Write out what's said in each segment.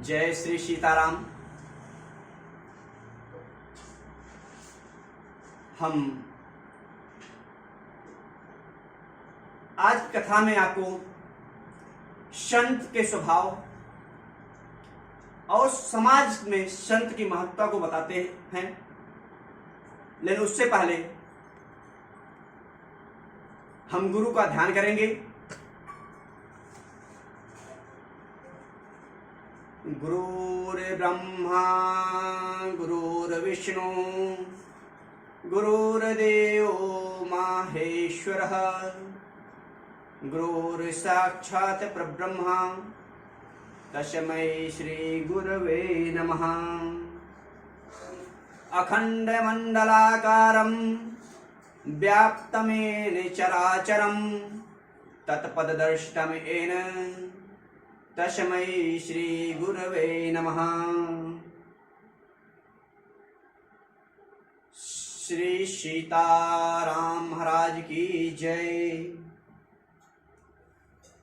जय श्री सीताराम। हम आज कथा में आपको संत के स्वभाव और समाज में संत की महत्ता को बताते हैं, लेकिन उससे पहले हम गुरु का ध्यान करेंगे। गुरुर्ब्रह्मा गुरुर्विष्णु गुरुर्देवो माहेश्वरः गुरुर्साक्षात् परब्रह्म तस्मै श्री गुरवे नमः। अखण्डमण्डलाकारं व्याप्तमेन चराचरं तत्पददर्शितं येन तस्मै श्री गुरवे नमः। श्री सीताराम महाराज की जय।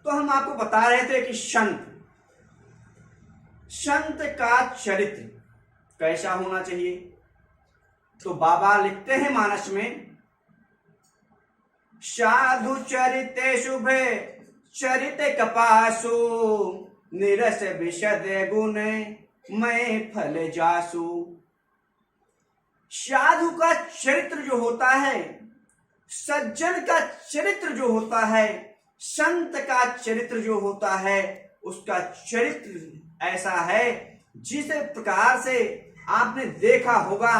तो हम आपको बता रहे थे कि संत का चरित्र कैसा होना चाहिए। तो बाबा लिखते हैं मानस में, साधु चरिते शुभे चरित कपासु निरस विशद गुण मैं फल जासु। साधु का चरित्र जो होता है, सज्जन का चरित्र जो होता है, संत का चरित्र जो होता है, उसका चरित्र ऐसा है जिस प्रकार से आपने देखा होगा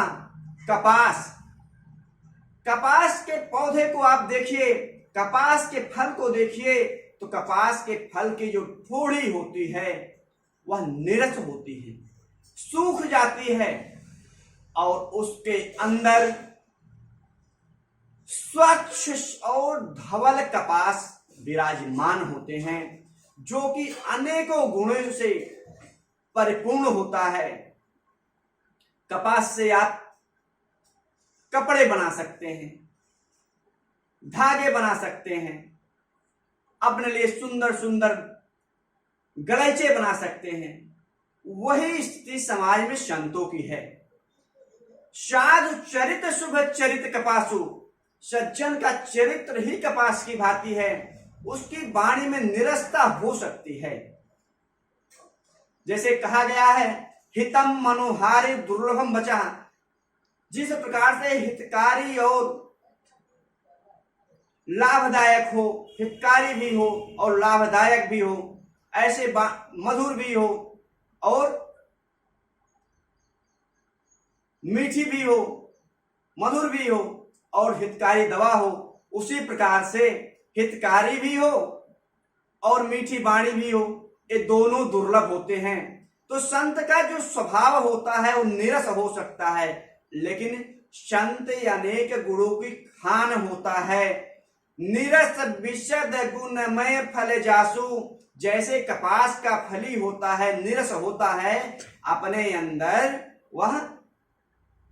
कपास के पौधे को आप देखिए, कपास के फल को देखिए, तो कपास के फल की जो ठोड़ी होती है वह नीरस होती है, सूख जाती है और उसके अंदर स्वच्छ और धवल कपास विराजमान होते हैं, जो कि अनेकों गुणों से परिपूर्ण होता है। कपास से आप कपड़े बना सकते हैं, धागे बना सकते हैं, अपने लिए सुंदर सुंदर गलीचे बना सकते हैं। वही स्थिति समाज में संतों की है। साधु चरित शुभ चरित कपासु, सज्जन का चरित्र ही कपास की भांति है, उसकी वाणी में निरसता हो सकती है। जैसे कहा गया है, हितम मनोहारी दुर्लभम बचा। जिस प्रकार से हितकारी और लाभदायक हो, हितकारी भी हो और लाभदायक भी हो, ऐसे मधुर भी हो और मीठी भी हो, मधुर भी हो और हितकारी दवा हो, उसी प्रकार से हितकारी भी हो और मीठी वाणी भी हो, ये दोनों दुर्लभ होते हैं। तो संत का जो स्वभाव होता है वो नीरस हो सकता है, लेकिन संत अनेक गुणों की खान होता है। नीरस विशद गुणमय फल जासु, जैसे कपास का फली होता है, नीरस होता है, अपने अंदर वह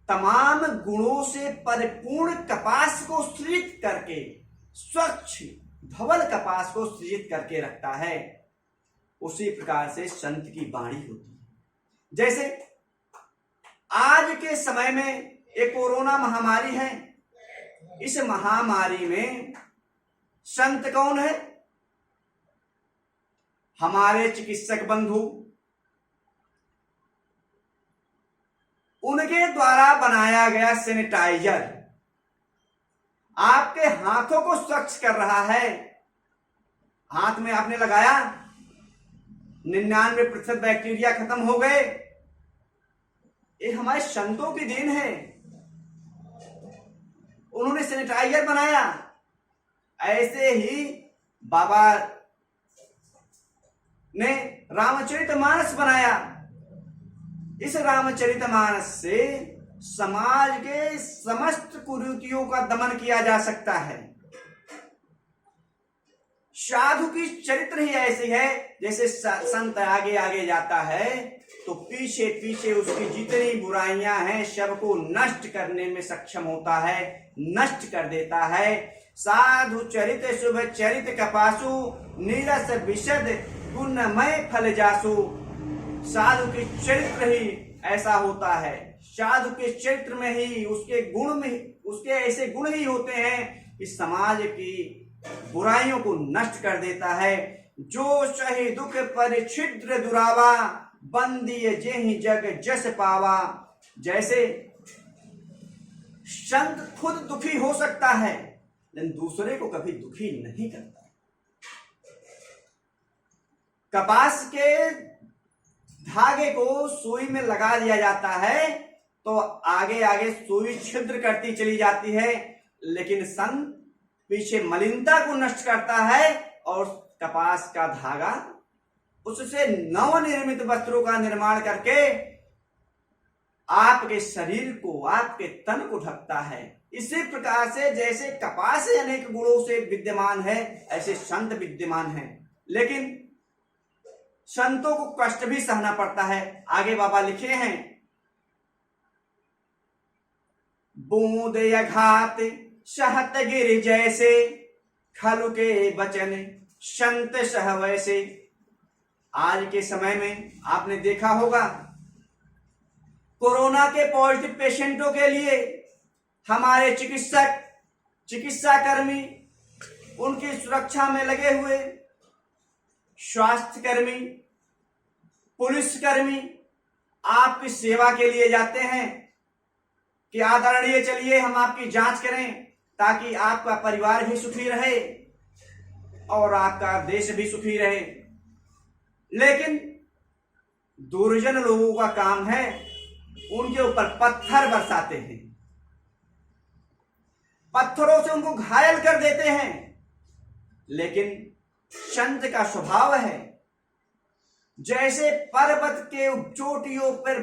तमाम गुणों से परिपूर्ण कपास को सृजित करके, स्वच्छ धवल कपास को सृजित करके रखता है। उसी प्रकार से संत की वाणी होती है। जैसे आज के समय में एक कोरोना महामारी है, इस महामारी में संत कौन है? हमारे चिकित्सक बंधु, उनके द्वारा बनाया गया सैनिटाइजर आपके हाथों को स्वच्छ कर रहा है। हाथ में आपने लगाया, 99% बैक्टीरिया खत्म हो गए। ये हमारे संतों की देन है, उन्होंने सैनिटाइजर बनाया। ऐसे ही बाबा ने रामचरितमानस बनाया। इस रामचरितमानस से समाज के समस्त कुरीतियों का दमन किया जा सकता है। साधु की चरित्र ही ऐसी है, जैसे संत आगे आगे जाता है तो पीछे पीछे उसकी जितनी बुराइयां हैं सबको नष्ट करने में सक्षम होता है, नष्ट कर देता है। साधु चरित शुभ चरित कपासु नीरस विशद गुणमय फल जासु। साधु के चरित्र ही ऐसा होता है, साधु के चरित्र में ही उसके गुण में उसके ऐसे गुण ही होते हैं कि समाज की बुराइयों को नष्ट कर देता है। जो सही दुख पर छिद्र दुरावा, बंदी जेहि जग जस पावा। जैसे संत खुद दुखी हो सकता है लेकिन दूसरे को कभी दुखी नहीं करता। कपास के धागे को सुई में लगा दिया जाता है तो आगे आगे सुई छिद्र करती चली जाती है, लेकिन संत पीछे मलिनता को नष्ट करता है और कपास का धागा उससे नवनिर्मित वस्त्रों का निर्माण करके आपके शरीर को, आपके तन को ढकता है। इसी प्रकार से जैसे कपास अनेक गुणों से विद्यमान है, ऐसे संत विद्यमान है, लेकिन संतों को कष्ट भी सहना पड़ता है। आगे बाबा लिखे हैं, बूंद अघात सहत गिर जैसे, खलु के बचन संत सह वैसे। आज के समय में आपने देखा होगा कोरोना के पॉजिटिव पेशेंटों के लिए हमारे चिकित्सक, चिकित्सा कर्मी, उनकी सुरक्षा में लगे हुए स्वास्थ्य कर्मी, पुलिस कर्मी आपकी सेवा के लिए जाते हैं कि आदरणीय चलिए हम आपकी जांच करें ताकि आपका परिवार भी सुखी रहे और आपका देश भी सुखी रहे। लेकिन दुर्जन लोगों का काम है उनके ऊपर पत्थर बरसाते हैं, पत्थरों से उनको घायल कर देते हैं। लेकिन संत का स्वभाव है जैसे पर्वत के चोटियों पर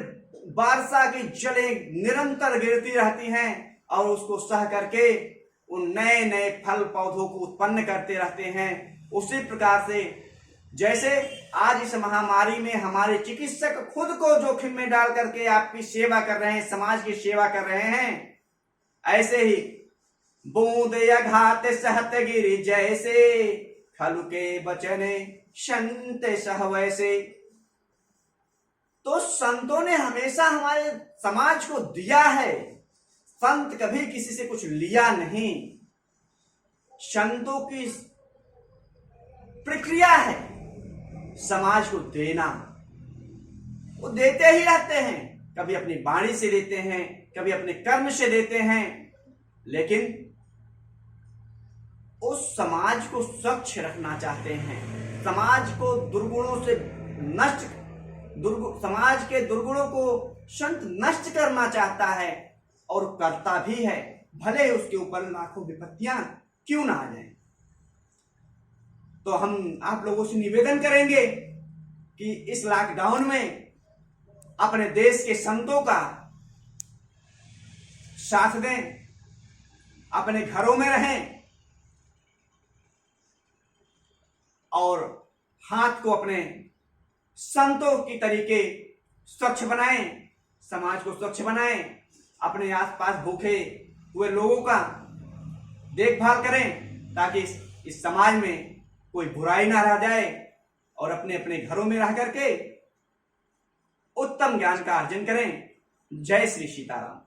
वर्षा की जलें निरंतर गिरती रहती हैं और उसको सह करके उन नए नए फल पौधों को उत्पन्न करते रहते हैं, उसी प्रकार से जैसे आज इस महामारी में हमारे चिकित्सक खुद को जोखिम में डाल करके आपकी सेवा कर रहे हैं, समाज की सेवा कर रहे हैं, ऐसे ही बूंद अघात सहत गिर जैसे, खलु के बचन संत सह वैसे। तो संतों ने हमेशा हमारे समाज को दिया है, संत कभी किसी से कुछ लिया नहीं। संतों की प्रक्रिया है समाज को देना, वो देते ही रहते हैं, कभी अपनी वाणी से देते हैं, कभी अपने कर्म से देते हैं, लेकिन उस समाज को स्वच्छ रखना चाहते हैं, समाज को दुर्गुणों से समाज के दुर्गुणों को संत नष्ट करना चाहता है और करता भी है, भले उसके ऊपर लाखों विपत्तियां क्यों ना आ जाए। तो हम आप लोगों से निवेदन करेंगे कि इस लॉकडाउन में अपने देश के संतों का साथ दें, अपने घरों में रहें और हाथ को अपने संतों की तरीके स्वच्छ बनाएं, समाज को स्वच्छ बनाएं, अपने आसपास भूखे हुए लोगों का देखभाल करें ताकि इस समाज में कोई बुराई ना रह जाए और अपने अपने घरों में रह करके उत्तम ज्ञान का अर्जन करें। जय श्री सीताराम।